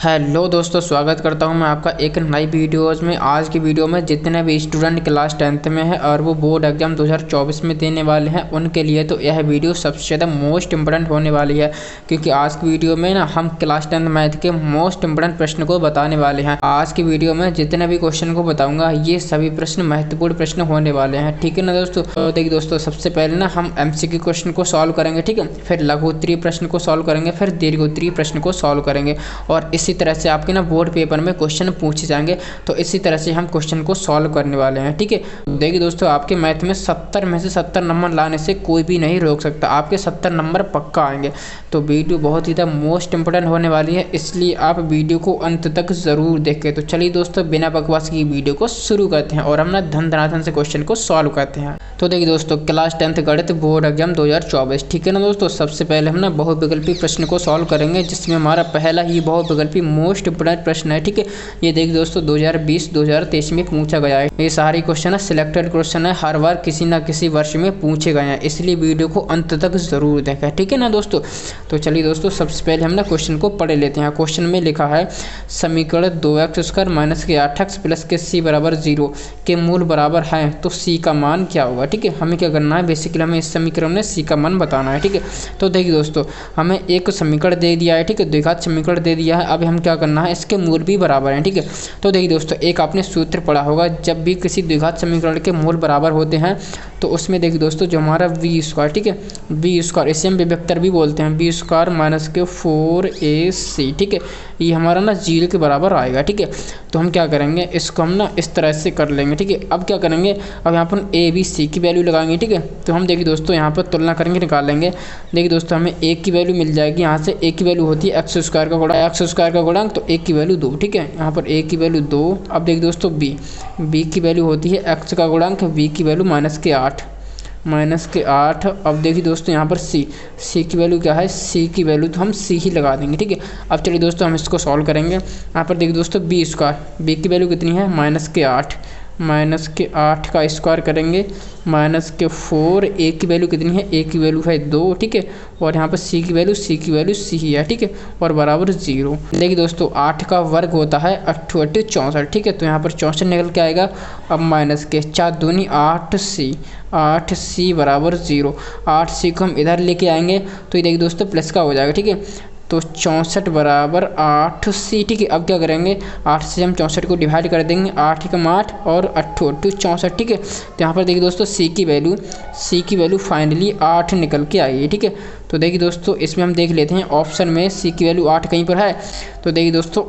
Hello दोस्तों, स्वागत करता हूं मैं आपका एक नई वीडियोज़ में। आज की वीडियो में जितने भी स्टूडेंट क्लास 10th में है और वो बोर्ड एग्जाम 2024 में देने वाले हैं उनके लिए तो यह वीडियो सबसे ज़्यादा मोस्ट इंपॉर्टेंट होने वाली है, क्योंकि आज की वीडियो में ना हम क्लास 10th मैथ के मोस्ट इंपॉर्टेंट प्रश्न को बताने वाले हैं। आज की वीडियो में जितने भी क्वेश्चन को बताऊँगा ये सभी प्रश्न महत्वपूर्ण प्रश्न होने वाले हैं, ठीक है ना दोस्तों। तो देखिए दोस्तों, सबसे पहले ना हम MCQ क्वेश्चन को सॉल्व करेंगे, ठीक है, फिर लघु उत्तरीय प्रश्न को सॉल्व करेंगे, फिर दीर्घ उत्तरीय प्रश्न को सॉल्व करेंगे और इसी तरह से आपके ना बोर्ड पेपर में क्वेश्चन पूछे जाएंगे। तो इसी तरह से हम क्वेश्चन को सॉल्व करने वाले हैं, ठीक है। देखिए दोस्तों, आपके मैथ में 70 में से 70 नंबर लाने से कोई भी नहीं रोक सकता, आपके 70 नंबर पक्का आएंगे। तो वीडियो बहुत ही मोस्ट इंपोर्टेंट होने वाली है, इसलिए आप वीडियो को अंत तक ज़रूर देखें। तो चलिए दोस्तों, बिना बकवास की वीडियो को शुरू करते हैं और हम ना धन धनाधन से क्वेश्चन को सॉल्व करते हैं। तो देखिए दोस्तों, क्लास 10th गणित बोर्ड एग्जाम 2024, ठीक है ना दोस्तों। सबसे पहले हम ना बहुविकल्पी प्रश्न को सॉल्व करेंगे, जिसमें हमारा पहला ही बहुविकल्पी मोस्ट इंपोर्टेंट प्रश्न है, ठीक है। ये देखिए दोस्तों, 2020-2023 में पूछा गया है। ये सारे क्वेश्चन है सिलेक्टेड क्वेश्चन है, हर बार किसी ना किसी वर्ष में पूछे गए हैं, इसलिए वीडियो को अंत तक जरूर देखें, ठीक है ना दोस्तों। तो चलिए दोस्तों, सबसे पहले हम ना क्वेश्चन को पढ़ लेते हैं। क्वेश्चन में लिखा है समीकरण 2x² माइनस के 8x प्लस के c बराबर 0 के मूल बराबर हैं, तो c का मान क्या होगा, ठीक है। हमें क्या करना है, बेसिकली हमें इस समीकरण में c का मान बताना है, ठीक है। तो देखिए दोस्तों, हमें एक समीकरण दे दिया है, ठीक है, द्विघात समीकरण दे दिया है। अब हम क्या करना है, इसके मूल भी बराबर हैं, ठीक है। तो देखिए दोस्तों, एक आपने सूत्र पढ़ा होगा, जब भी किसी द्विघात समीकरण के मूल बराबर होते हैं तो उसमें देखिए दोस्तों, जो हमारा v², ठीक है, v², इसे हम विवेक्तर भी बोलते हैं, v² माइनस के 4ac, ठीक है, ये हमारा ना 0 के बराबर आएगा, ठीक है। तो हम क्या करेंगे, इसको हम ना इस तरह से कर लेंगे, ठीक है। अब क्या करेंगे, अब यहाँ पर a b c की वैल्यू लगाएंगे, ठीक है। तो हम देखिए दोस्तों, यहाँ पर तुलना करेंगे, निकालेंगे। देखिए दोस्तों, हमें a की वैल्यू मिल जाएगी, यहाँ से a की वैल्यू होती है x² का गुणांक, तो a की वैल्यू 2, ठीक है। यहाँ पर a की वैल्यू 2। अब देखिए दोस्तों, b की वैल्यू होती है x का गुणांक, b की वैल्यू -8 -8। अब देखिए दोस्तों, यहाँ पर c की वैल्यू क्या है, c की वैल्यू तो हम c ही लगा देंगे, ठीक है। अब चलिए दोस्तों, हम इसको सॉल्व करेंगे। यहाँ पर देखिए दोस्तों, b की वैल्यू कितनी है, -8 का स्क्वायर करेंगे, -4। a की वैल्यू कितनी है, a की वैल्यू है 2, ठीक है। और यहाँ पर c की वैल्यू c ही है, ठीक है, और बराबर 0। देखिए दोस्तों, 8 का वर्ग होता है 8 8 64, ठीक है। तो यहाँ पर 64 निकल के आएगा। अब माइनस के 4 दूनी 8c बराबर 0। 8c को हम इधर लेके आएंगे तो ये देखिए दोस्तों, प्लस का हो जाएगा, ठीक है। तो 64 बराबर 8c, ठीक है। अब क्या करेंगे, 8 से हम 64 को डिवाइड कर देंगे, 8 एकम 8 और 8 8 64, ठीक है। तो यहाँ पर देखिए दोस्तों, c की वैल्यू फाइनली 8 निकल के आई है, ठीक है। तो देखिए दोस्तों, इसमें हम देख लेते हैं ऑप्शन में c की वैल्यू 8 कहीं पर है। तो देखिए दोस्तों,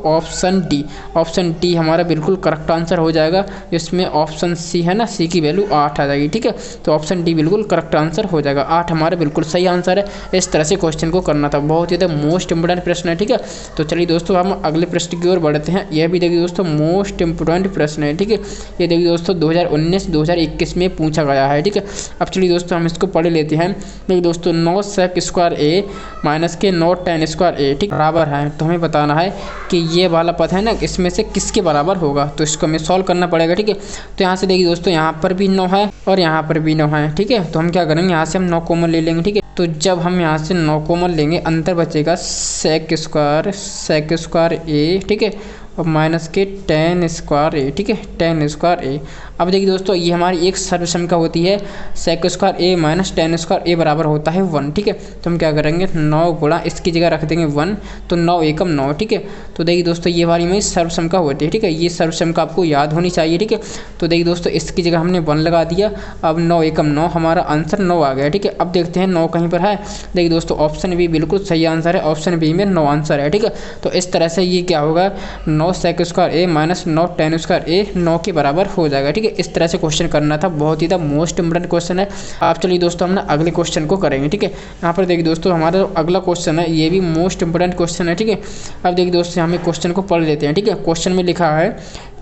ऑप्शन डी हमारा बिल्कुल करेक्ट आंसर हो जाएगा। जिसमें ऑप्शन सी है ना, c की वैल्यू 8 आ जाएगी, ठीक है। तो ऑप्शन डी बिल्कुल करेक्ट आंसर हो जाएगा, 8 हमारा बिल्कुल सही आंसर है। इस तरह से क्वेश्चन को करना था, बहुत ही मोस्ट इंपोर्टेंट प्रश्न है, ठीक है। तो चलिए दोस्तों, हम अगले प्रश्न की ओर बढ़ते हैं। यह भी देखिए दोस्तों, मोस्ट इंपोर्टेंट प्रश्न है, ठीक है। ये देखिए दोस्तों, 2019-2021 में पूछा गया है, ठीक है। अब चलिए दोस्तों, हम इसको पढ़ लेते हैं। देखिए दोस्तों, 9 sec² a माइनस के 9 tan² a, ठीक बराबर है। तो हमें बताना है कि ये वाला पद है ना, इसमें से किसके बराबर होगा। तो इसको हमें सॉल्व करना पड़ेगा, ठीक है। तो यहाँ से देखिए दोस्तों, यहाँ पर भी 9 है और यहाँ पर भी 9 है, ठीक है। तो हम क्या करेंगे, यहाँ से हम 9 कॉमन ले लेंगे, ठीक है। तो जब हम यहाँ से 9 कॉमन लेंगे, अंतर बचेगा sec² a, ठीक है, और माइनस के tan² a, ठीक है, tan² a। अब देखिए दोस्तों, ये हमारी एक सर्वसंख्या होती है, sec² a minus tan² a बराबर होता है 1, ठीक है। तो हम क्या करेंगे, 9 गुणा इसकी जगह रख देंगे 1, तो 9 एकम 9, ठीक है। तो देखिए दोस्तों, ये वाली में सर्वसंख्या होती है, ठीक है। ये सर्वसंख्या आपको याद होनी चाहिए, ठीक है। तो देखिए दोस्तों, इसकी जगह हमने 1 लगा दिया। अब 9 एकम 9, हमारा आंसर 9 आ गया, ठीक है। अब देखते हैं 9 कहीं पर है। देखिए दोस्तों, ऑप्शन बी बिल्कुल सही आंसर है, ऑप्शन बी में 9 आंसर है, ठीक है। तो इस तरह से ये क्या होगा, 9 sec² a minus 9 tan² a 9 के बराबर हो जाएगा, ठीक है। इस तरह से क्वेश्चन करना था, बहुत ही मोस्ट इंपोर्टेंट क्वेश्चन है। आप चलिए दोस्तों, हम ना अगले क्वेश्चन को करेंगे, ठीक है। यहाँ पर देखिए दोस्तों, हमारा अगला क्वेश्चन है, ये भी मोस्ट इंपोर्टेंट क्वेश्चन है, ठीक है। अब देखिए दोस्तों, हमें क्वेश्चन को पढ़ लेते हैं, ठीक है। क्वेश्चन में लिखा है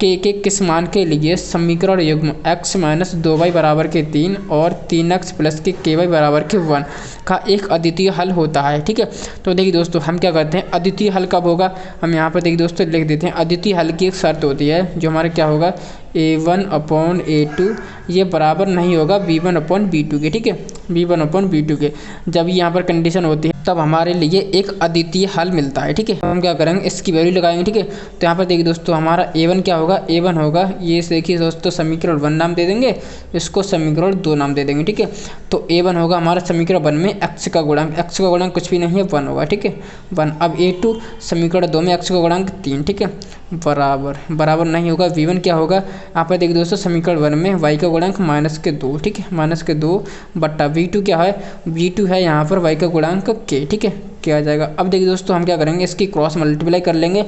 कि किस मान के लिए समीकरण युग्म x माइनस 2y बराबर के 3 और 3x प्लस के ky बराबर के 1 का एक अद्वितीय हल होता है, ठीक है। तो देखिए दोस्तों, हम क्या करते हैं, अद्वितीय हल कब होगा, हम यहाँ पर देखिए दोस्तों लिख देते हैं। अद्वितीय हल की एक शर्त होती है, जो हमारा क्या होगा A1/A2 ये बराबर नहीं होगा B1/B2 के, ठीक है, B1/B2 के। जब यहाँ पर कंडीशन होती है तब हमारे लिए एक अद्वितीय हल मिलता है, ठीक है। हम क्या करेंगे, इसकी वैल्यू लगाएंगे, ठीक है। तो यहाँ पर देखिए दोस्तों हमारा A1 क्या होगा, A1 होगा, ये देखिए दोस्तों समीकरण 1 नाम दे देंगे, इसको समीकरण 2 नाम दे देंगे, ठीक है। तो A1 होगा हमारा समीकरण 1 में x का गुणांक, x का गुणांक कुछ भी नहीं है 1 होगा, ठीक है, 1। अब A2 समीकरण 2 में x का गुणांक 3, ठीक है, बराबर नहीं होगा, V1 क्या होगा, यहाँ पर देखिए दोस्तों समीकरण 1 में y का गुणांक -2, ठीक है, -2 बट्टा V2 क्या है, V2 है यहाँ पर y का गुणांक k, ठीक है, क्या आ जाएगा। अब देखिए दोस्तों हम क्या करेंगे, इसकी क्रॉस मल्टीप्लाई कर लेंगे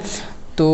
तो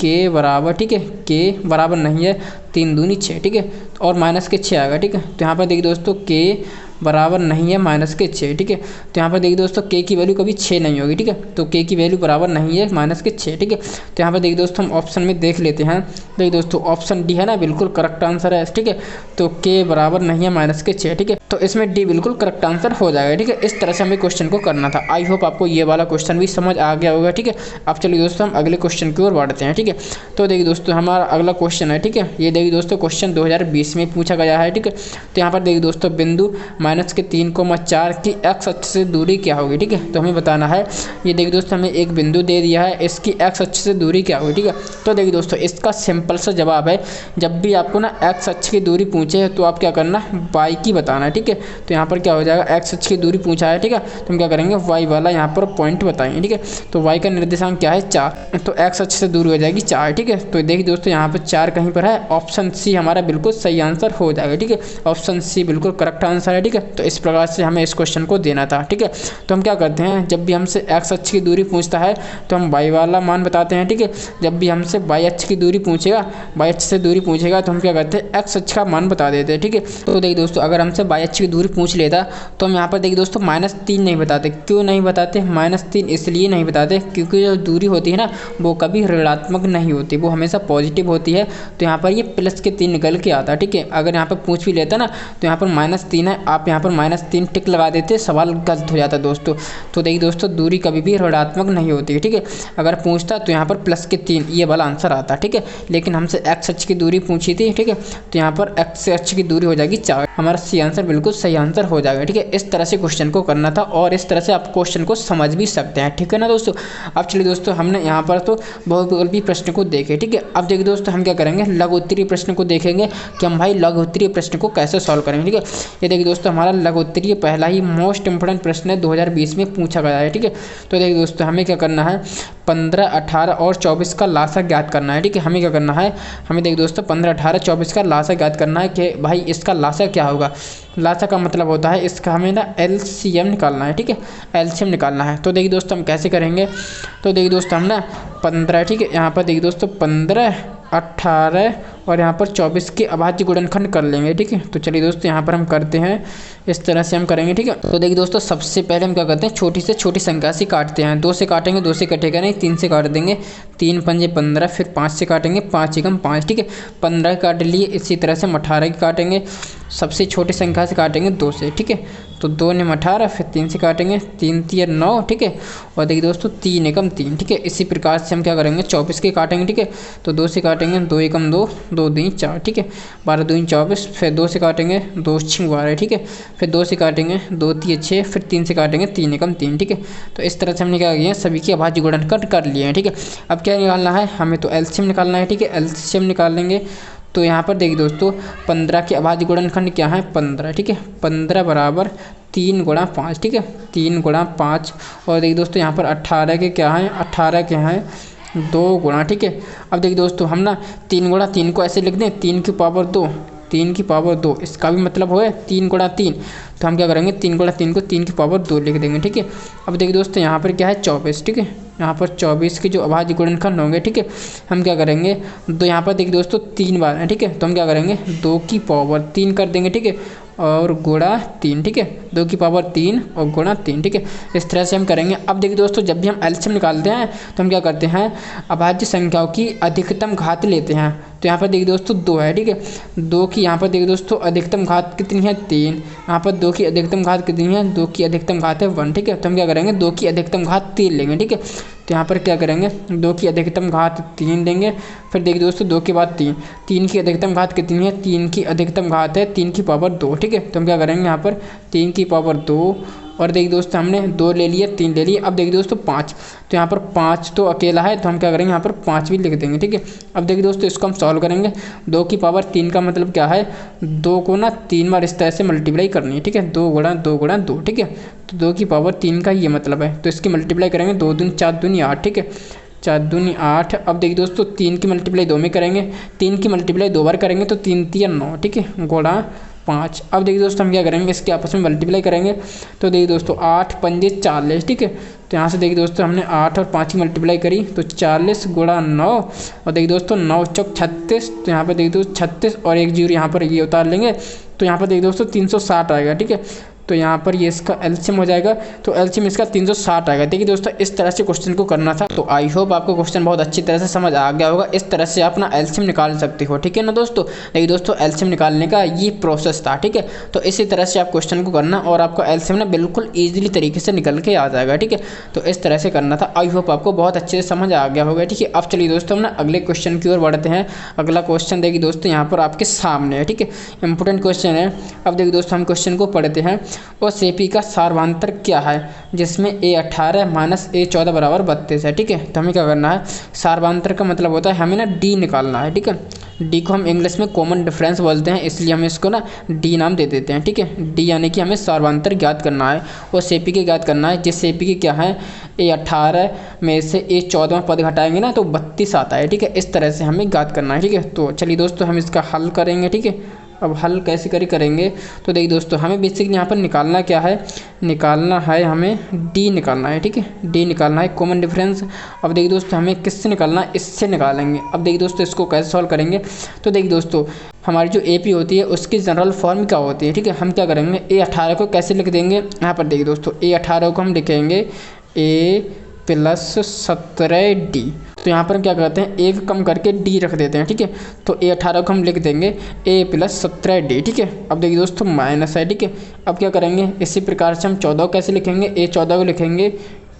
k बराबर, ठीक है, k बराबर नहीं है 3 दूनी 6, ठीक है, और -6 आएगा, ठीक है। तो यहाँ पर देखिए दोस्तों k बराबर नहीं है -6, ठीक है। तो यहाँ पर देखिए दोस्तों k की वैल्यू कभी 6 नहीं होगी, ठीक है, तो k की वैल्यू बराबर नहीं है -6, ठीक है। तो यहाँ पर देखिए दोस्तों हम ऑप्शन में देख लेते हैं, देखिए दोस्तों ऑप्शन डी है ना, बिल्कुल करेक्ट आंसर है, ठीक है। तो k बराबर नहीं है -6, ठीक है, तो इसमें डी बिल्कुल करेक्ट आंसर हो जाएगा, ठीक है। इस तरह से हमें क्वेश्चन को करना था। आई होप आपको ये वाला क्वेश्चन भी समझ आ गया होगा, ठीक है। अब चलिए दोस्तों हम अगले क्वेश्चन की ओर बढ़ते हैं, ठीक है। तो देखिए दोस्तों हमारा अगला क्वेश्चन है, ठीक है, ये देखिए दोस्तों क्वेश्चन 2020 में पूछा गया है, ठीक है। तो यहाँ पर देखिए दोस्तों बिंदु -3,4 की x अक्ष से दूरी क्या होगी, ठीक है, तो हमें बताना है। ये देखिए दोस्तों हमें एक बिंदु दे दिया है, इसकी x अक्ष से दूरी क्या होगी, ठीक है। तो देखिए दोस्तों इसका सिंपल सा जवाब है, जब भी आपको ना x अक्ष की दूरी पूछे तो आप क्या करना, y की बताना है, ठीक है। तो यहाँ पर क्या हो जाएगा, x अक्ष की दूरी पूछा है, ठीक है, तो हम क्या करेंगे y वाला यहाँ पर पॉइंट बताएंगे, ठीक है। तो y का निर्देशांक क्या है 4, तो x अक्ष से दूरी हो जाएगी 4, ठीक है। तो देखिए दोस्तों यहाँ पर 4 कहीं पर है, ऑप्शन सी हमारा बिल्कुल सही आंसर हो जाएगा, ठीक है, ऑप्शन सी बिल्कुल करेक्ट आंसर है, ठीक है। तो इस प्रकार से हमें इस क्वेश्चन को देना था, ठीक है। तो हम क्या करते हैं, जब भी हमसे x अक्ष की दूरी पूछता है तो हम y वाला मान बताते हैं, ठीक है। जब भी हमसे y अक्ष की दूरी पूछेगा, y अक्ष से दूरी पूछेगा तो हम क्या करते हैं, x अक्ष का मान बता देते हैं, ठीक है। तो देखिए दोस्तों अगर हमसे y अक्ष की दूरी पूछ लेता तो हम यहाँ पर देखिए दोस्तों -3 नहीं बताते। क्यों नहीं बताते, -3 इसलिए नहीं बताते क्योंकि जो दूरी होती है ना वो कभी ऋणात्मक नहीं होती, वो हमेशा पॉजिटिव होती है। तो यहाँ पर ये प्लस के 3 निकल के आता है, ठीक है। अगर यहाँ पर पूछ भी लेता ना तो यहाँ पर -3 है, आप यहाँ पर -3 टिक लगा देते, सवाल गलत हो जाता दोस्तों। तो देखिए दोस्तों दूरी कभी भी ऋणात्मक नहीं होती है, ठीक है। अगर पूछता तो यहाँ पर प्लस के 3 ये वाला आंसर आता, ठीक है। लेकिन हमसे x अक्ष की दूरी पूछी थी, ठीक है, तो यहाँ पर x अक्ष की दूरी हो जाएगी 4, हमारा सी आंसर बिल्कुल सही आंसर हो जाएगा, ठीक है। इस तरह से क्वेश्चन को करना था और इस तरह से आप क्वेश्चन को समझ भी सकते हैं, ठीक है ना दोस्तों। अब चलिए दोस्तों हमने यहाँ पर तो बहुविकल्पी प्रश्न को देखे, ठीक है। अब देखिए दोस्तों हम क्या करेंगे, लघु उत्तरीय प्रश्न को देखेंगे कि हम भाई लघु उत्तरीय प्रश्न को कैसे सॉल्व करेंगे, ठीक है। ये देखिए दोस्तों हमारा लघु उत्तरीय पहला ही मोस्ट इंपोर्टेंट प्रश्न है, 2020 में पूछा गया है, ठीक है। तो देखिए दोस्तों हमें क्या करना है, 15, 18 और 24 का लासा ज्ञात करना है, ठीक है। हमें क्या करना है, हमें देखिए दोस्तों 15, 18, 24 का लासा ज्ञात करना है कि भाई इसका लासा क्या होगा। लासा का मतलब होता है इसका हमें ना LCM निकालना है, ठीक है, LCM निकालना है। तो देखिए दोस्तों हम कैसे करेंगे, तो देखिए दोस्तों हम ना 15, ठीक है, यहाँ पर देखिए दोस्तों 15, 18 और यहाँ पर 24 के अभाज्य गुणनखंड कर लेंगे, ठीक है। तो चलिए दोस्तों यहाँ पर हम करते हैं, इस तरह से हम करेंगे, ठीक है। तो देखिए दोस्तों सबसे पहले हम क्या करते हैं, छोटी से छोटी संख्या से काटते हैं। 2 से काटेंगे 2 से कटेगा नहीं, 3 से काट देंगे, 3 पंजे 15, फिर 5 से काटेंगे, 5 एकम 5, ठीक है, 15 काट लिए। इसी तरह से हम 18 की काटेंगे, सबसे छोटी संख्या से काटेंगे 2 से, ठीक है। तो 2 ने 18, फिर 3 से काटेंगे, 3 3 9, ठीक है, और देखिए दोस्तों 3 एकम 3, ठीक है। इसी प्रकार से हम क्या करेंगे, 24 के काटेंगे, ठीक है। तो 2 से काटेंगे, 2 एकम 2, 2 दूनी 4, ठीक है, 12 दूनी 24, फिर 2 से काटेंगे, 2 6 12, ठीक है, फिर 2 से काटेंगे, 2 3 6, फिर 3 से काटेंगे, 3 एकम 3, ठीक है। तो इस तरह से हमने क्या किया, सभी के अभाज्य गुणनखंड कर लिए हैं, ठीक है। अब क्या निकालना है, हमें तो LCM निकालना है, ठीक है, LCM निकाल लेंगे। तो यहाँ पर देखिए दोस्तों 15 के अभाज्य गुणनखंड क्या है, 15, ठीक है, 15 बराबर 3 गुणा 5, ठीक है, 3 गुणा 5। और देखिए दोस्तों यहाँ पर 18 के क्या हैं, 18 के हैं 2 गुणा, ठीक है। अब देखिए दोस्तों हम ना 3 गुणा 3 को ऐसे लिख दें, 3 की पावर 2, 3 की पावर 2, इसका भी मतलब हो 3 गुणा 3। तो हम क्या करेंगे, 3 गुणा 3 को 3 की पावर 2 लिख देंगे, ठीक है। अब देखिए दोस्तों यहाँ पर क्या है 24, ठीक है, यहाँ पर 24 के जो अभाज्य गुणनखंड होंगे, ठीक है, हम क्या करेंगे, तो यहाँ पर देखिए दोस्तों 3 बार है, ठीक है। तो हम क्या करेंगे, 2 की पावर 3 कर देंगे, ठीक है, और गुणा 3, ठीक है, 2 की पावर 3 और गुणा 3, ठीक है। इस तरह से हम करेंगे। अब देखिए दोस्तों जब भी हम LCM निकालते हैं तो हम क्या करते हैं, अभाज्य संख्याओं की अधिकतम घात लेते हैं। तो यहाँ पर देखिए दोस्तों 2 है, ठीक है। 2 की यहाँ पर देखिए दोस्तों अधिकतम घात कितनी है 3, यहाँ पर 2 की अधिकतम घात कितनी है, 2 की अधिकतम घात है 1, ठीक है। तो हम क्या करेंगे 2 की अधिकतम घात 3 लेंगे, ठीक है। तो यहाँ पर क्या करेंगे 2 की अधिकतम घात 3 लेंगे, फिर देखिए दोस्तों 2 के बाद 3, 3 की अधिकतम घात कितनी है, 3 की अधिकतम घात है 3 की पावर 2, ठीक है। तो हम क्या करेंगे यहाँ पर 3 की पावर 2, और देखिए दोस्तों हमने 2 ले लिए, 3 ले लिए। अब देखिए दोस्तों 5, तो यहाँ पर 5 तो अकेला है, तो हम क्या करेंगे यहाँ पर 5 भी लिख देंगे, ठीक है। अब देखिए दोस्तों इसको हम सॉल्व करेंगे। 2 की पावर 3 का मतलब क्या है, 2 को ना 3 बार इस तरह से मल्टीप्लाई करनी है, ठीक है। 2 गुणा 2 गुणा 2, ठीक है। तो 2 की पावर 3 का ये मतलब है, तो इसकी मल्टीप्लाई करेंगे 2 दूनी 4 दूनी 8, ठीक है। 4 दूनी 8। अब देखिए दोस्तों 3 की मल्टीप्लाई 2 में करेंगे, 3 की मल्टीप्लाई 2 बार करेंगे तो 3 3 9, ठीक है, गुणा 5। अब देखिए दोस्तों हम क्या करेंगे इसके आपस में मल्टीप्लाई करेंगे, तो देखिए दोस्तों 8 पंजे 40, ठीक है। तो यहाँ से देखिए दोस्तों हमने 8 और 5 की मल्टीप्लाई करी तो 40 गुणा 9, और देखिए दोस्तों 9 चौक 36, तो यहाँ पर देखिए दोस्तों 36 और 1 जीरो यहाँ पर ये उतार लेंगे, तो यहाँ पर देखिए दोस्तों 360 आएगा, ठीक है। तो यहाँ पर ये इसका एलसीएम हो जाएगा, तो एलसीएम इसका 360 आएगा। देखिए दोस्तों इस तरह से क्वेश्चन को करना था। तो आई होप आपको क्वेश्चन बहुत अच्छी तरह से समझ आ गया होगा। इस तरह से आप अपना एलसीएम निकाल सकते हो, ठीक है ना दोस्तों। देखिए दोस्तों एलसीएम निकालने का ये प्रोसेस था, ठीक है। तो इसी तरह से आप क्वेश्चन को करना और आपका एलसीएम ना बिल्कुल ईजिली तरीके से निकल के आ जाएगा, ठीक है। तो इस तरह से करना था। आई होप आपको बहुत अच्छे से समझ आ गया होगा, ठीक है। अब चलिए दोस्तों हम ना अगले क्वेश्चन की ओर बढ़ते हैं। अगला क्वेश्चन देखिए दोस्तों यहाँ पर आपके सामने है, ठीक है। इंपॉर्टेंट क्वेश्चन है। अब देखिए दोस्तों हम क्वेश्चन को पढ़ते हैं। और सेपी का सार्वधान्तर क्या है जिसमें a18 माइनस a14 बराबर 32 है, ठीक है। तो हमें क्या करना है, सार्वधान्तर का मतलब होता है हमें ना डी निकालना है, ठीक है। डी को हम इंग्लिश में कॉमन डिफरेंस बोलते हैं, इसलिए हम इसको ना डी नाम दे देते हैं, ठीक है। डी यानी कि हमें सार्वधान्तर ज्ञात करना है और सेपी के ज्ञात करना है। जिस सेपी के क्या है a18 में से a14 पद घटाएंगे ना तो 32 आता है, ठीक है। इस तरह से हमें ज्ञात करना है, ठीक है। तो चलिए दोस्तों हम इसका हल करेंगे, ठीक है। अब हल कैसे करेंगे, तो देखिए दोस्तों हमें बेसिकली यहाँ पर निकालना क्या है, निकालना है हमें डी निकालना है, ठीक है। डी निकालना है कॉमन डिफरेंस। अब देखिए दोस्तों हमें किससे निकालना है, इससे निकालेंगे। अब देखिए दोस्तों इसको कैसे सॉल्व करेंगे, तो देखिए दोस्तों हमारी जो एपी होती है उसकी जनरल फॉर्म क्या होती है, ठीक है। हम क्या करेंगे a18 को कैसे लिख देंगे, यहाँ पर देखिए दोस्तों a18 को हम लिखेंगे a+17d। तो यहाँ पर क्या करते हैं एक कम करके डी रख देते हैं, ठीक है। तो a18 को हम लिख देंगे a+17d, ठीक है। अब देखिए दोस्तों माइनस है, ठीक है। अब क्या करेंगे इसी प्रकार से हम 14 कैसे लिखेंगे, a14 को लिखेंगे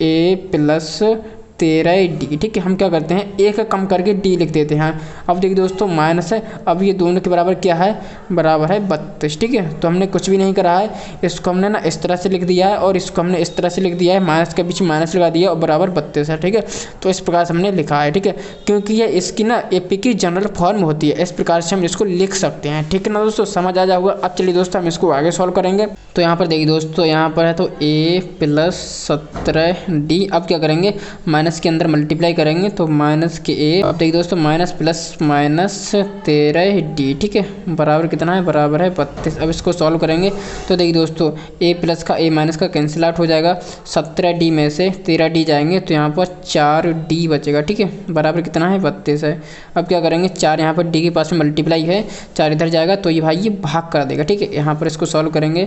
a+13d, ठीक है। हम क्या करते हैं एक कम करके डी लिख देते हैं। अब देखिए दोस्तों माइनस है, अब ये दोनों के बराबर क्या है, बराबर है 32, ठीक है। तो हमने कुछ भी नहीं करा है, इसको हमने ना इस तरह से लिख दिया है और इसको हमने इस तरह से लिख दिया है, माइनस के बीच माइनस लगा दिया और बराबर 32 है, ठीक है। तो इस प्रकार से हमने लिखा है, ठीक है। क्योंकि ये इसकी ना एपी की जनरल फॉर्म होती है, इस प्रकार से हम इसको लिख सकते हैं, ठीक है ना दोस्तों। समझ आ जाएगा। अब चलिए दोस्तों हम इसको आगे सॉल्व करेंगे। तो यहाँ पर देखिए दोस्तों यहाँ पर है तो a+17d। अब क्या करेंगे माइनस के अंदर मल्टीप्लाई करेंगे तो माइनस के a। अब देखिए दोस्तों माइनस प्लस माइनस 13d, ठीक है, बराबर कितना है, बराबर है 32। अब इसको सॉल्व करेंगे तो देखिए दोस्तों a प्लस का a माइनस का कैंसिल आउट हो जाएगा, 17d में से 13d जाएंगे तो यहाँ पर 4d बचेगा, ठीक है, बराबर कितना है 32 है। अब क्या करेंगे 4 यहाँ पर d के पास में मल्टीप्लाई है, 4 इधर जाएगा तो ये भाई ये भाग कर देगा, ठीक है। यहाँ पर इसको सॉल्व करेंगे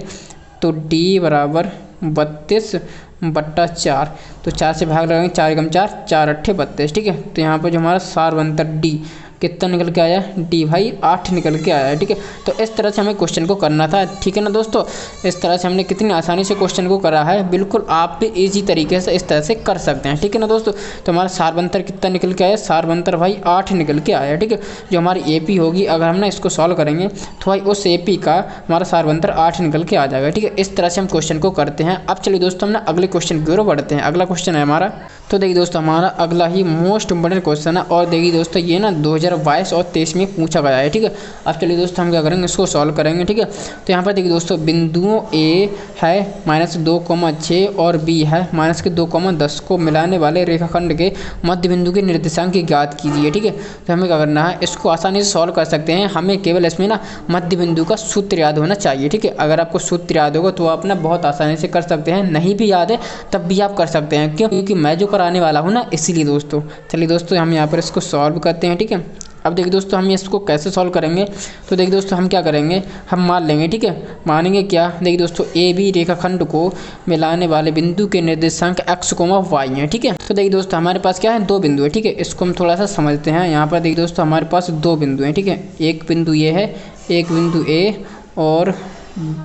तो d बराबर 32/4, तो 4 से भाग लगाएंगे, 4 एकम 4, 4 अट्ठे 32, ठीक है। तो यहाँ पर जो हमारा सार्वधान्तर डी कितना निकल के आया, डी भाई 8 निकल के आया है, ठीक है। तो इस तरह से हमें क्वेश्चन को करना था, ठीक है ना दोस्तों। इस तरह से हमने कितनी आसानी से क्वेश्चन को करा है, बिल्कुल आप भी ईजी तरीके से इस तरह से कर सकते हैं, ठीक है ना दोस्तों। तो हमारा सार्वधान्तर कितना निकल के आया, सार्वधान्तर भाई 8 निकल के आया, ठीक है। जो हमारी एपी होगी अगर हम ना इसको सॉल्व करेंगे तो भाई उस एपी का हमारा सार्वधान्तर 8 निकल के आ जाएगा, ठीक है। इस तरह से हम क्वेश्चन को करते हैं। अब चलिए दोस्तों हम ना अगले क्वेश्चन की ओर बढ़ते हैं। अगला क्वेश्चन है हमारा, तो देखिए दोस्तों हमारा अगला ही मोस्ट इंपोर्टेंट क्वेश्चन है और देखिए दोस्तों ये ना 2022 और 23 में पूछा गया है, ठीक है। अब चलिए दोस्तों हम क्या करेंगे इसको सॉल्व करेंगे, ठीक है। तो यहाँ पर देखिए दोस्तों बिंदुओं ए है -2,6 और बी है -2,10 को मिलाने वाले रेखाखंड के मध्य बिंदु के निर्देशांक की ज्ञात कीजिए, ठीक है। तो हमें क्या करना है, इसको आसानी से सॉल्व कर सकते हैं। हमें केवल इसमें ना मध्य बिंदु का सूत्र याद होना चाहिए, ठीक है। अगर आपको सूत्र याद होगा तो आप ना बहुत आसानी से कर सकते हैं, नहीं भी याद है तब भी आप कर सकते हैं, क्यों, क्योंकि मैं जो कराने वाला हूँ ना, इसीलिए दोस्तों। चलिए दोस्तों हम यहाँ पर इसको सॉल्व करते हैं, ठीक है। अब देखिए दोस्तों हम इसको कैसे सॉल्व करेंगे, तो देखिए दोस्तों हम क्या करेंगे, हम मान लेंगे, ठीक है, मानेंगे क्या, देखिए दोस्तों ए बी रेखाखंड को मिलाने वाले बिंदु के निर्देशांक x, y है, ठीक है। तो देखिए दोस्तों हमारे पास क्या है, दो बिंदु है, ठीक है। इसको हम थोड़ा सा समझते हैं। यहाँ पर देखिए दोस्तों हमारे पास दो बिंदु हैं, ठीक है। एक बिंदु ये है, एक बिंदु ए और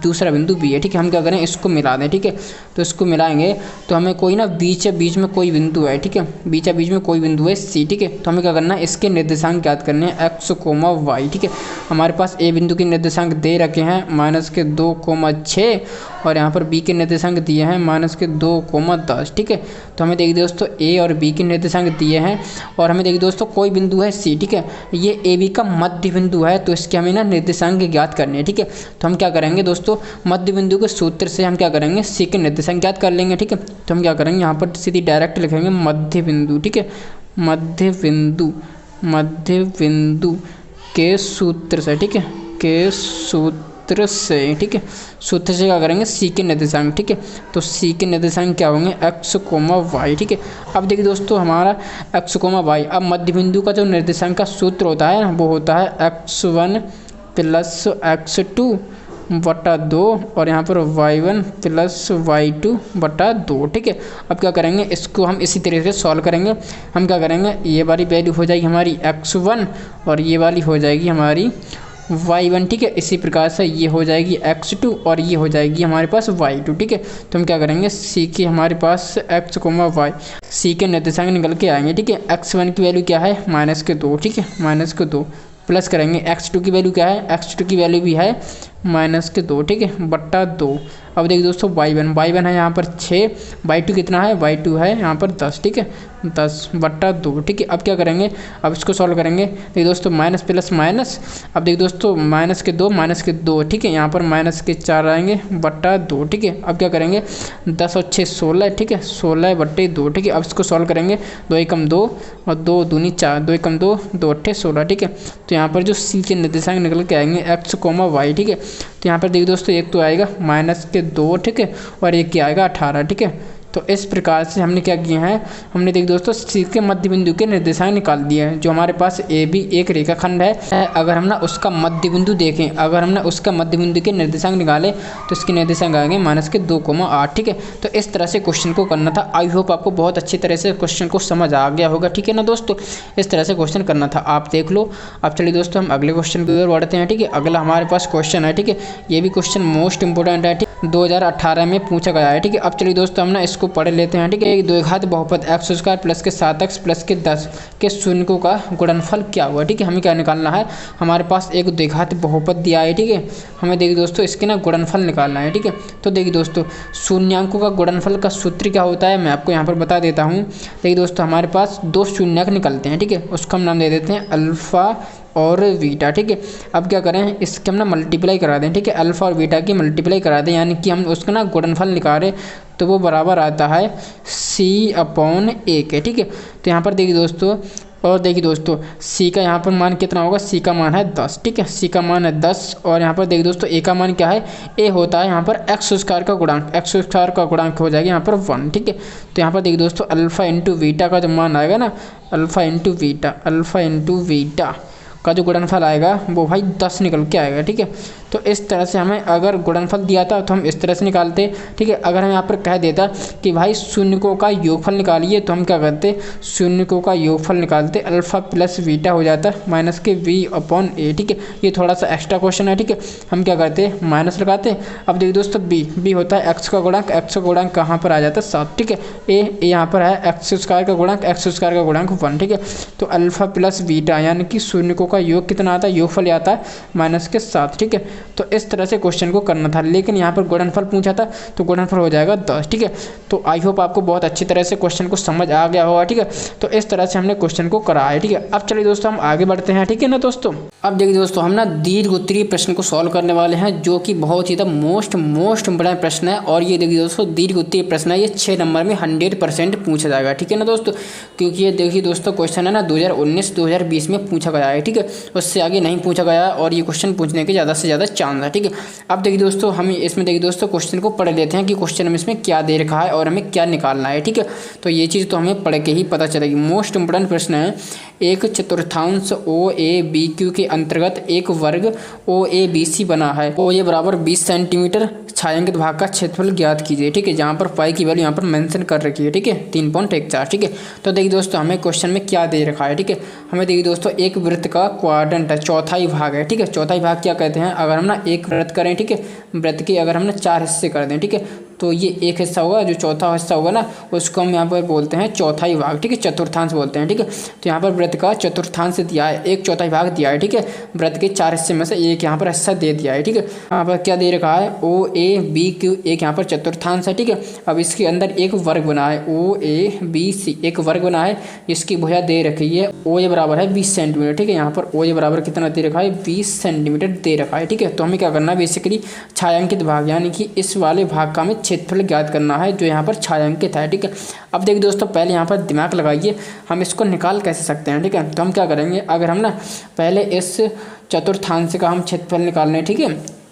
दूसरा बिंदु बी है, ठीक है। हम क्या करें, इसको मिला दें, ठीक है। तो इसको मिलाएंगे तो हमें कोई ना बीच में कोई बिंदु है, ठीक है, बीच में कोई बिंदु है सी, ठीक है। तो हमें क्या करना है, इसके निर्देशांक ज्ञात करने हैं x, y, ठीक है। हमारे पास ए बिंदु के निर्देशांक दे रखे हैं -2,6 और यहाँ पर बी के निर्देशांक दिए हैं -2,10, ठीक है। तो हमें देखिए दोस्तों ए और बी के निर्देशांक दिए हैं और हमें देखिए दोस्तों कोई बिंदु है सी, ठीक है। ये ए बी का मध्य बिंदु है, तो इसके हमें ना निर्देशांक ज्ञात करने हैं, ठीक है। तो हम क्या करेंगे दोस्तों, मध्य बिंदु के सूत्र से हम क्या करेंगे, सी के निर्देशांक ज्ञात कर लेंगे, ठीक है। तो हम क्या करेंगे, यहाँ पर सीधी डायरेक्ट लिखेंगे मध्य बिंदु, ठीक है, मध्य बिंदु के सूत्र से, ठीक है, के सूत्र से, ठीक है, सूत्र से क्या करेंगे, सी के निर्देशांक, ठीक है। तो सी के निर्देशांक क्या होंगे, x, y, ठीक है। अब देखिए दोस्तों हमारा x, y, अब मध्य बिंदु का जो निर्देशांक का सूत्र होता है वो होता है x1 + x2 बटा 2 और यहाँ पर y1 + y2 बटा 2, ठीक है। अब क्या करेंगे, इसको हम इसी तरीके से सॉल्व करेंगे। हम क्या करेंगे, ये वाली वैल्यू हो जाएगी हमारी x1 और ये वाली हो जाएगी हमारी y1, ठीक है। इसी प्रकार से ये हो जाएगी x2 और ये हो जाएगी हमारे पास y2, ठीक है। तो हम क्या करेंगे, सी के हमारे पास x, y, सी के निर्देशांक निकल के आएंगे, ठीक है। x1 की वैल्यू क्या है, -2, ठीक है, -2 प्लस करेंगे x2 की वैल्यू क्या है, x2 की वैल्यू भी है -2, ठीक है, बट्टा 2। अब देखिए दोस्तों y1 है यहाँ पर 6, y2 कितना है, y2 है यहाँ पर 10, ठीक है, 10 बट्टा 2, ठीक है। अब क्या करेंगे, अब इसको सॉल्व करेंगे, देखिए दोस्तों माइनस प्लस माइनस, अब देखिए दोस्तों -2, ठीक है, यहाँ पर -4 आएंगे बट्टा 2, ठीक है। अब क्या करेंगे, 10 और 6 16, ठीक है, 16 बट्टे 2, ठीक है। अब इसको सॉल्व करेंगे, 2 एकम 2 और 2 दूनी 4, 2 एकम 2, 2 अट्ठे 16, ठीक है। तो यहाँ पर जो सी के निर्देशांक निकल के आएंगे x, y, ठीक है। तो यहाँ पर देखिए दोस्तों एक तो आएगा -2, ठीक है, और एक क्या आएगा 18, ठीक है। तो इस प्रकार से हमने क्या किया है, हमने देखिए दोस्तों सी के मध्य बिंदु के निर्देशांक निकाल दिए हैं। जो हमारे पास ए बी एक रेखाखंड है, अगर हम ना उसका मध्य बिंदु देखें, अगर हमने उसका मध्य बिंदु के निर्देशांक निकाले तो इसके निर्देशांक आएंगे -2,8, ठीक है। तो इस तरह से क्वेश्चन को करना था। आई होप आपको बहुत अच्छी तरह से क्वेश्चन को समझ आ गया होगा, ठीक है ना दोस्तों। इस तरह से क्वेश्चन करना था, आप देख लो। अब चलिए दोस्तों हम अगले क्वेश्चन की ओर बढ़ते हैं, ठीक है। अगला हमारे पास क्वेश्चन है, ठीक है, ये भी क्वेश्चन मोस्ट इंपोर्टेंट है, ठीक, 2018 में पूछा गया है, ठीक है। अब चलिए दोस्तों हम ना इसको पढ़ लेते हैं, ठीक है। एक द्विघात बहुपद x² प्लस के 7x प्लस के 10 के शून्यकों का गुणनफल क्या हुआ, ठीक है। हमें क्या निकालना है, हमारे पास एक द्विघात बहुपद दिया है, ठीक है। हमें देखिए दोस्तों इसके ना गुणनफल निकालना है, ठीक है। तो देखिए दोस्तों शून्यांकों का गुणनफल का सूत्र क्या होता है, मैं आपको यहाँ पर बता देता हूँ। देखिए दोस्तों हमारे पास दो शून्यक निकलते हैं, ठीक है, उसको हम नाम दे देते हैं अल्फ़ा और बीटा, ठीक है। अब क्या करें, इसके हम ना मल्टीप्लाई करा दें, ठीक है, अल्फ़ा और बीटा की मल्टीप्लाई करा दें, यानी कि हम उसका ना गुणनफल निकालें तो वो बराबर आता है c/1 के, ठीक है। तो यहाँ पर देखिए दोस्तों, और देखिए दोस्तों c का यहाँ पर मान कितना होगा, c का मान है 10, ठीक है, c का मान है 10 और यहाँ पर देखिए दोस्तों a का मान क्या है, a होता है यहाँ पर x² का गुणांक, x² का गुणांक हो जाएगा यहाँ पर 1, ठीक है। तो यहाँ पर देखिए दोस्तों अल्फ़ा इंटू बीटा का जो मान आएगा ना, अल्फ़ा इंटू बीटा का जो गुणनफल आएगा वो भाई 10 निकल के आएगा, ठीक है। तो इस तरह से हमें अगर गुणनफल दिया था तो हम इस तरह से निकालते, ठीक है। अगर हम यहाँ पर कह देता कि भाई शून्यकों का योगफल निकालिए तो हम क्या करते, शून्यकों का योगफल निकालते, अल्फ़ा प्लस बीटा हो जाता -v/a, ठीक है। ये थोड़ा सा एक्स्ट्रा क्वेश्चन है, ठीक है। हम क्या करते, माइनस लगाते। अब देखिए दोस्तों b होता है x का गुणांक कहाँ पर आ जाता है 7, ठीक है। a यहाँ पर है x² का गुणांक 1, ठीक है। तो अल्फ़ा प्लस बीटा यानी कि शून्यकों का योग कितना आता है, योगफल आता है -7, ठीक है। तो इस तरह से क्वेश्चन को करना था, लेकिन यहाँ पर गुणनफल पूछा था तो गुणनफल हो जाएगा 10, ठीक है। तो आई होप आपको बहुत अच्छी तरह से क्वेश्चन को समझ आ गया होगा, ठीक है। तो इस तरह से हमने क्वेश्चन को करा है, ठीक है। अब चलिए दोस्तों हम आगे बढ़ते हैं, ठीक है ना दोस्तों। अब देखिए दोस्तों हम ना दीर्घ उत्तरीय प्रश्न को सॉल्व करने वाले हैं, जो कि बहुत ही मोस्ट इंपोर्टेंट प्रश्न है। और ये देखिए दोस्तों दीर्घ उत्तरीय प्रश्न है, ये 6 नंबर में 100% पूछा जाएगा, ठीक है ना दोस्तों। क्योंकि ये देखिए दोस्तों क्वेश्चन है ना 2019-2020 में पूछा गया है, ठीक है, उससे आगे नहीं पूछा गया और ये क्वेश्चन पूछने के ज़्यादा से ज़्यादा चांस है, ठीक है। अब देखिए दोस्तों हम इसमें देखिए दोस्तों क्वेश्चन को पढ़ लेते हैं कि क्वेश्चन में इसमें क्या दे रखा है और हमें क्या निकालना है, ठीक है। तो ये चीज़ तो हमें पढ़ के ही पता चलेगी। मोस्ट इंपोर्टेंट प्रश्न है एक चतुर्थांश OABQ के अंतर्गत एक वर्ग OABC बना है। OA बराबर 20 सेंटीमीटर, छायांकित भाग का क्षेत्रफल ज्ञात कीजिए। ठीक है, जहाँ पर पाई की वैल्यू यहाँ पर मेंशन कर रखी है। ठीक है, 3.14। ठीक है, तो देखिए दोस्तों हमें क्वेश्चन में क्या दे रखा है। ठीक है, हमें देखिए दोस्तों एक वृत्त का क्वाड्रेंट है, चौथाई भाग है। ठीक है, चौथाई भाग क्या कहते हैं, अगर हम ना एक वृत्त करें, ठीक है, वृत्त के अगर हम ना 4 हिस्से कर दें, ठीक है, तो ये एक हिस्सा होगा, जो चौथा हिस्सा होगा ना उसको हम यहाँ पर बोलते हैं चौथाई भाग। ठीक है, चतुर्थांश बोलते हैं। ठीक है, तो यहाँ पर वृत्त का चतुर्थांश दिया है, एक चौथाई भाग दिया है। ठीक है, वृत्त के 4 हिस्से में से एक यहाँ पर हिस्सा दे दिया है। ठीक है, यहाँ पर क्या दे रखा है, OABQ एक यहाँ पर चतुर्थांश है। ठीक है, अब इसके अंदर एक वर्ग बना है OABC, एक वर्ग बना है, इसकी भुजा दे रखी है OA बराबर है 20 सेंटीमीटर। ठीक है, यहाँ पर OA बराबर कितना दे रखा है, 20 सेंटीमीटर दे रखा है। ठीक है, तो हमें क्या करना है, बेसिकली छायांकित भाग यानी कि इस वाले भाग का हमें क्षेत्रफल ज्ञात करना है जो यहाँ पर छायांकित है। ठीक है, अब देखिए दोस्तों पहले यहाँ पर दिमाग लगाइए, हम इसको निकाल कैसे सकते हैं। ठीक है, तो हम क्या करेंगे, अगर हम ना पहले इस चतुर्थांश का हम क्षेत्रफल निकाल लें। ठीक है,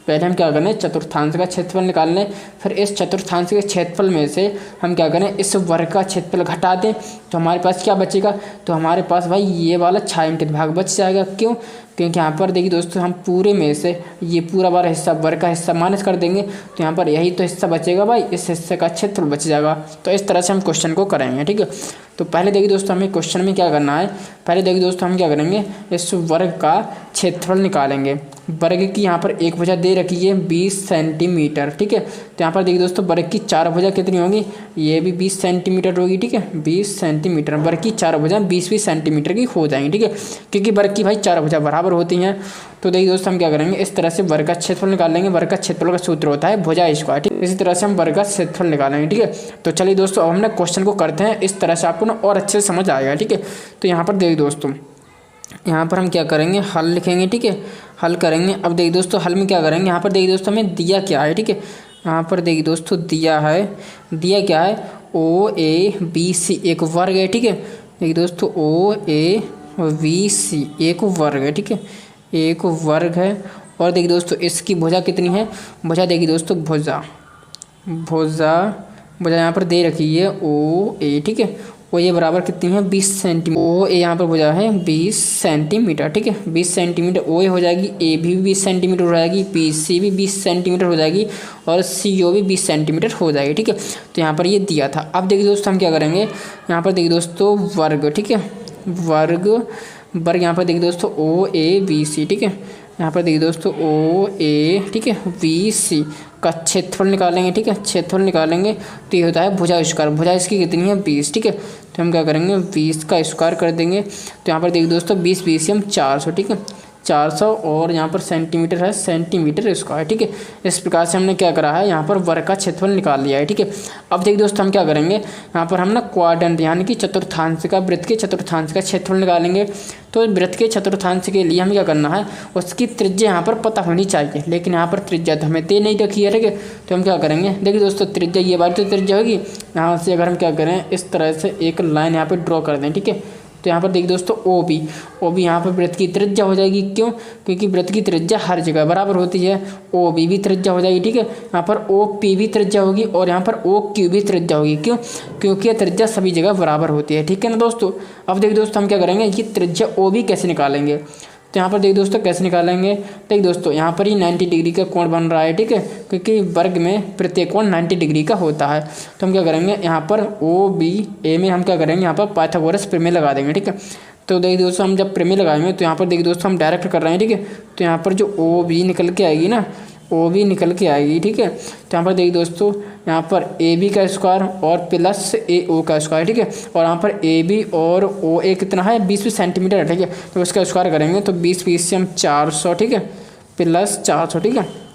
पहले हम क्या करें, चतुर्थांश का क्षेत्रफल निकाल लें, फिर इस चतुर्थांश के क्षेत्रफल में से हम क्या करें, इस वर्ग का क्षेत्रफल घटा दें, तो हमारे पास क्या बचेगा, तो हमारे पास भाई ये वाला छायांकित भाग बच जाएगा। क्यों, क्योंकि यहाँ पर देखिए दोस्तों हम पूरे में से ये पूरा वाला हिस्सा वर्ग का हिस्सा माइनस कर देंगे, तो यहाँ पर यही तो हिस्सा बचेगा भाई, इस हिस्से का क्षेत्रफल बच जाएगा। तो इस तरह से हम क्वेश्चन को करेंगे। ठीक है, तो पहले देखिए दोस्तों हमें क्वेश्चन में क्या करना है, पहले देखिए दोस्तों हम क्या करेंगे, इस वर्ग का क्षेत्रफल निकालेंगे। वर्ग की यहाँ पर एक भुजा दे रखी है 20 सेंटीमीटर। ठीक है, तो यहाँ पर देखिए दोस्तों वर्ग की 4 भुजा कितनी होगी, ये भी 20 सेंटीमीटर होगी। ठीक है, 20 सेंटीमीटर, वर्ग की 4 भुजा 20-20 सेंटीमीटर की हो जाएंगी। ठीक है, क्योंकि वर्ग की भाई 4 भुजा बराबर होती हैं। तो देखिए दोस्तों हम क्या करेंगे, इस तरह से वर्ग का क्षेत्रफल निकालेंगे। वर्ग का क्षेत्रफल का सूत्र होता है भुजा स्क्वायर। ठीक है, इसी तरह से हम वर्ग का क्षेत्रफल निकालेंगे। ठीक है, तो चलिए दोस्तों अब हम ना क्वेश्चन को करते हैं, इस तरह से आपको ना और अच्छे से समझ आएगा। ठीक है, तो यहाँ पर देखिए दोस्तों, यहाँ पर हम क्या करेंगे, हल लिखेंगे। ठीक है, हल करेंगे। अब देखिए दोस्तों हल में क्या करेंगे, यहाँ पर देखिए दोस्तों हमें दिया क्या है। ठीक है, यहाँ पर देखिए दोस्तों दिया क्या है, OABC एक वर्ग है। ठीक है, देखिए दोस्तों OABC एक वर्ग है। ठीक है, एक वर्ग है। और देखिए दोस्तों इसकी भुजा कितनी है, भुजा देखिए दोस्तों भुजा यहाँ पर दे रखी है OA। ठीक है, OA बराबर कितनी है, 20 सेंटीमीटर। OA यहाँ पर भुजा है 20 सेंटीमीटर। ठीक है, 20 सेंटीमीटर OA हो जाएगी, AB भी 20 सेंटीमीटर हो जाएगी, BC भी 20 सेंटीमीटर हो जाएगी और CO भी 20 सेंटीमीटर हो जाएगी। ठीक है, तो यहाँ पर ये दिया था। अब देखिए दोस्तों हम क्या करेंगे, यहाँ पर देखिए दोस्तों वर्ग। ठीक है, वर्ग यहाँ पर देखिए दोस्तों OABC। ठीक है, यहाँ पर देखिए दोस्तों OA। ठीक है, BC का क्षेत्रफल निकालेंगे। ठीक है, क्षेत्रफल निकालेंगे तो ये होता है भुजा स्क्वायर। भुजा इसकी कितनी है, 20। ठीक है, तो हम क्या करेंगे, 20 का स्क्वायर कर देंगे। तो यहाँ पर देखिए दोस्तों 20 BCM 400। ठीक है, 400 और यहाँ पर सेंटीमीटर है, सेंटीमीटर स्क्वायर। ठीक है, इस प्रकार से हमने क्या करा है, यहाँ पर वर्ग का क्षेत्रफल निकाल लिया है। ठीक है, अब देखिए दोस्तों हम क्या करेंगे, यहाँ पर हम ना क्वाड्रेंट यानी कि चतुर्थांश का, वृत्त के चतुर्थांश का क्षेत्रफल निकालेंगे। तो वृत्त के चतुर्थांश के लिए हमें क्या करना है, उसकी त्रिज्या यहाँ पर पता होनी चाहिए, लेकिन यहाँ पर त्रिज्या तो हमें दे नहीं रखी है। ठीक है, तो हम क्या करेंगे, देखिए दोस्तों त्रिज्या ये बात तो त्रिज्या होगी, यहाँ से अगर हम क्या करें, इस तरह से एक लाइन यहाँ पर ड्रॉ कर दें। ठीक है, तो यहाँ पर देखिए दोस्तों OB यहाँ पर वृत्त की त्रिज्या हो जाएगी। क्यों, क्योंकि वृत्त की त्रिज्या हर जगह बराबर होती है। OB भी त्रिज्या हो जाएगी। ठीक है, यहाँ पर OP भी त्रिज्या होगी और यहाँ पर OQ भी त्रिज्या होगी। क्यों, क्योंकि यह त्रिज्या सभी जगह बराबर होती है। ठीक है ना दोस्तों। अब देखिए दोस्तों हम क्या करेंगे, ये त्रिज्या OB कैसे निकालेंगे, तो यहाँ पर देखिए दोस्तों कैसे निकालेंगे, देखिए दोस्तों यहाँ पर ही 90 डिग्री का कोण बन रहा है। ठीक है, क्योंकि वर्ग में प्रत्येक कोण 90 डिग्री का होता है। तो हम क्या करेंगे, यहाँ पर OBA में हम क्या करेंगे, यहाँ पर पाइथागोरस प्रमेय लगा देंगे। ठीक है, तो देखिए दोस्तों हम जब प्रमेय लगाएंगे तो यहाँ पर देखिए दोस्तों हम डायरेक्ट कर रहे हैं। ठीक है, तो यहाँ पर जो OB निकल के आएगी ना, OB निकल के आएगी। ठीक है, तो यहाँ पर देखिए दोस्तों यहाँ पर AB का स्क्वायर और प्लस AO का स्क्वायर। ठीक है, और यहाँ पर AB और OA कितना है, 20 सेंटीमीटर है। ठीक है, तो उसका स्क्वायर करेंगे तो 20 BCM 400। ठीक है, प्लस 400। ठीक है,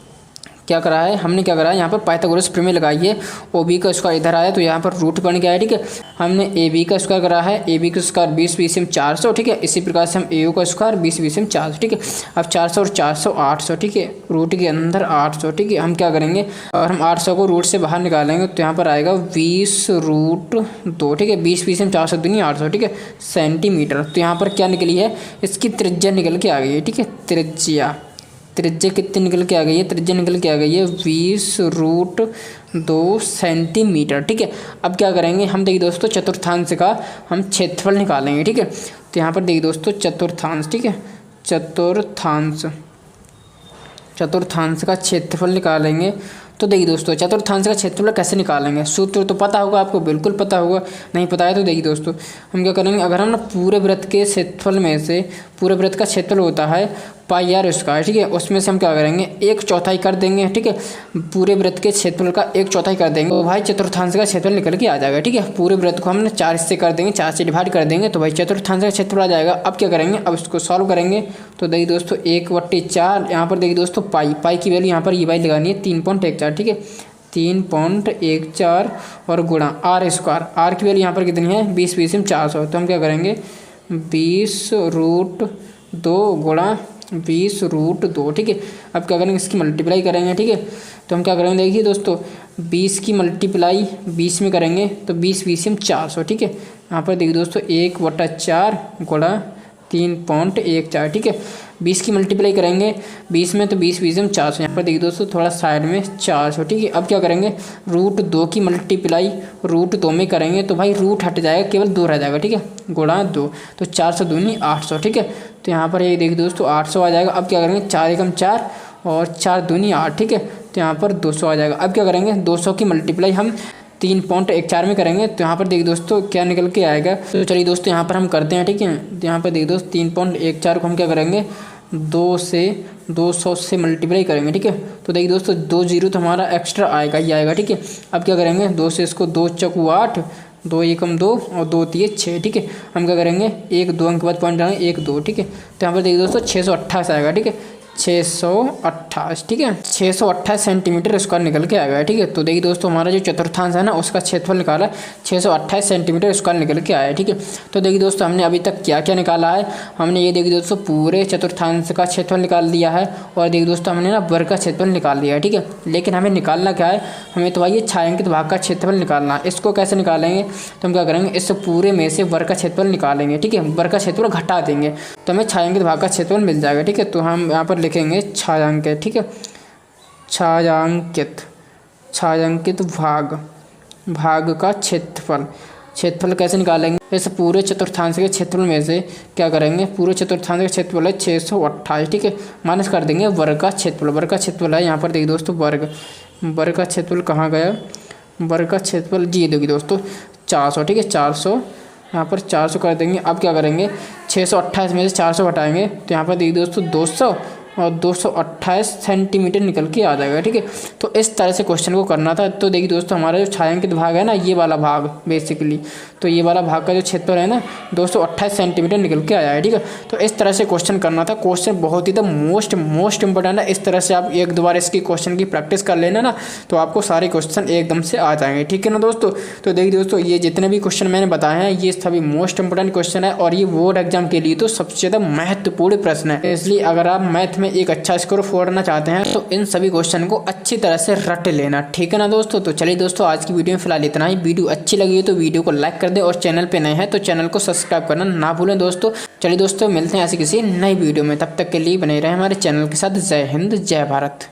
क्या करा है हमने, क्या करा है, यहाँ पर पाइथागोरस प्रमेय लगाई है। OB का स्क्वायर इधर आया तो यहाँ पर रूट बन गया है। ठीक है, हमने AB का स्क्वायर करा है, AB का स्क्वायर 20 BCM 400। ठीक है, इसी प्रकार से हम AO का स्क्वायर 20 BCM 400। ठीक है, अब 400 और 400 800। ठीक है, रूट के अंदर 800। ठीक है, हम क्या करेंगे, और हम 800 को रूट से बाहर निकालेंगे तो यहाँ पर आएगा 20√2। ठीक है, 20 BCM 400 दूनी 800। ठीक है, सेंटीमीटर। तो यहाँ पर क्या निकली है, इसकी त्रिज्या निकल के आ गई है। ठीक है, त्रिज्या त्रिज्या कितनी निकल के आ गई है, त्रिज्या निकल के आ गई है 20√2 सेंटीमीटर। ठीक है, अब क्या करेंगे हम, देखिए दोस्तों चतुर्थांश का हम क्षेत्रफल निकालेंगे। ठीक है, तो यहाँ पर देखिए दोस्तों चतुर्थांश, ठीक है, चतुर्थांश का क्षेत्रफल निकालेंगे। तो देखिए दोस्तों चतुर्थांश का क्षेत्रफल कैसे निकालेंगे, सूत्र तो पता होगा आपको, बिल्कुल पता होगा, नहीं पता है तो देखिए दोस्तों हम क्या करेंगे, अगर हम ना पूरे वृत्त के क्षेत्रफल में से, पूरे वृत्त का क्षेत्रफल होता है पाई आर स्क्वायर, ठीक है, उसमें से हम क्या करेंगे 1/4 कर देंगे। ठीक है, पूरे वृत्त के क्षेत्रफल का 1/4 कर देंगे तो भाई चतुर्थांश का क्षेत्रफल निकल के आ जाएगा। ठीक है, पूरे वृत्त को हमने 4 हिस्से कर देंगे, 4 से डिवाइड कर देंगे तो भाई चतुर्थांश का क्षेत्रफल आ जाएगा। अब क्या करेंगे, अब इसको सॉल्व करेंगे तो देखिए दोस्तों 1/4, यहाँ पर देखिए दोस्तों पाई की वैल्यू यहाँ पर ये वाई लगानी है 3.14। ठीक है, 3.14 और गुणा आर स्क्वायर, आर की वैल्यू यहाँ पर कितनी है 20 में 400, तो हम क्या करेंगे 20√2 गुणा 20√2। ठीक है, अब क्या करेंगे इसकी मल्टीप्लाई करेंगे। ठीक है, तो हम क्या करेंगे, देखिए दोस्तों 20 की मल्टीप्लाई 20 में करेंगे तो 20 में 400। ठीक है, यहाँ पर देखिए दोस्तों 1/4 गुणा 3.14। ठीक है, 20 की मल्टीप्लाई करेंगे 20 में तो 20 में 400, यहाँ पर देखिए दोस्तों थोड़ा साइड में 400। ठीक है, अब क्या करेंगे √2 की मल्टीप्लाई √2 में करेंगे तो भाई रूट हट जाएगा, केवल 2 रह जाएगा। ठीक है, गुणा 2 तो 400 दूनी 800। ठीक है, तो यहाँ पर ये देखिए दोस्तों 800 आ जाएगा। अब क्या करेंगे 4 एकम 4 और 4 दूनी 8। ठीक है, तो यहाँ पर 200 आ जाएगा। अब क्या करेंगे 200 की मल्टीप्लाई हम 3.14 में करेंगे तो यहाँ पर देखिए दोस्तों क्या निकल के आएगा। तो चलिए दोस्तों यहाँ पर हम करते हैं। ठीक है, तो यहाँ पर देखिए दोस्तों 3.14 को हम क्या करेंगे 200 से मल्टीप्लाई करेंगे। ठीक है, तो देखिए दोस्तों 2 जीरो तो हमारा एक्स्ट्रा आएगा ही आएगा। ठीक है, अब क्या करेंगे 2 से इसको 2 चौको 8, 2 एकम 2 और 2 तिये 6। ठीक है, हम क्या करेंगे 1-2 अंक के बाद पॉइंट डालेंगे 1-2। ठीक है, तो यहाँ पर देखिए दोस्तों 628 आएगा। ठीक है, 628। ठीक है, 628 सेंटीमीटर स्क्वायर निकल के आ गया। ठीक है, तो देखिए दोस्तों हमारा जो चतुर्थांश है ना उसका क्षेत्रफल निकाला 628 सेंटीमीटर स्क्वायर निकल के आया। ठीक है, तो देखिए दोस्तों हमने अभी तक क्या क्या निकाला है, हमने ये देखिए दोस्तों पूरे चतुर्थांश का क्षेत्रफल निकाल दिया है और देखिए दोस्तों हमने ना वर्ग का क्षेत्रफल निकाल लिया है। ठीक है, लेकिन हमें निकालना क्या है, हमें तो भाई ये छायांकित भाग का क्षेत्रफल निकालना है। इसको कैसे निकालेंगे, तो हम क्या करेंगे इस पूरे में से वर्ग का क्षेत्रफल निकालेंगे। ठीक है, वर्ग का क्षेत्रफल घटा देंगे तो हमें छायांकित भाग का क्षेत्रफल मिल जाएगा। ठीक है, तो हम यहाँ पर लिखेंगे छायांकित। ठीक है, छायांकित भाग का क्षेत्रफल कैसे निकालेंगे, इस पूरे चतुर्थांश के क्षेत्रफल में से क्या करेंगे, पूरे चतुर्थांश का क्षेत्रफल है 628। ठीक है, माइनस कर देंगे वर्ग का क्षेत्रफल है यहाँ पर देखिए दोस्तों वर्ग का क्षेत्रफल कहाँ गया, वर्ग का क्षेत्रफल जी देखिए दोस्तों 400। ठीक है, 400 यहाँ पर 400 कर देंगे। अब क्या करेंगे 628 में से 400 हटाएंगे तो यहाँ पर देखिए दोस्तों 200 और 228 सेंटीमीटर निकल के आ जाएगा। ठीक है, तो इस तरह से क्वेश्चन को करना था। तो देखिए दोस्तों हमारा जो छायांकित भाग है ना, ये वाला भाग बेसिकली, तो ये वाला भाग का जो क्षेत्रफल है ना 228 सेंटीमीटर निकल के आया है। ठीक है, तो इस तरह से क्वेश्चन करना था। क्वेश्चन बहुत ही द मोस्ट इंपॉर्टेंट है। इस तरह से आप एक दो बार इसकी क्वेश्चन की प्रैक्टिस कर लेना ना तो आपको सारे क्वेश्चन एकदम से आ जाएंगे। ठीक है ना दोस्तों, तो देखिए दोस्तों ये जितने भी क्वेश्चन मैंने बताए हैं ये सभी मोस्ट इंपॉर्टेंट क्वेश्चन है और ये बोर्ड एग्जाम के लिए तो सबसे ज़्यादा महत्वपूर्ण प्रश्न है। इसलिए अगर आप मैथ में एक अच्छा स्कोर फोड़ना चाहते हैं तो इन सभी क्वेश्चन को अच्छी तरह से रट लेना। ठीक है ना दोस्तों, तो चलिए दोस्तों आज की वीडियो में फिलहाल इतना ही। वीडियो अच्छी लगी हो तो वीडियो को लाइक कर दें और चैनल पे नए हैं तो चैनल को सब्सक्राइब करना ना भूलें दोस्तों। चलिए दोस्तों मिलते हैं ऐसे किसी नई वीडियो में, तब तक के लिए बने रहें हमारे चैनल के साथ। जय हिंद, जय भारत।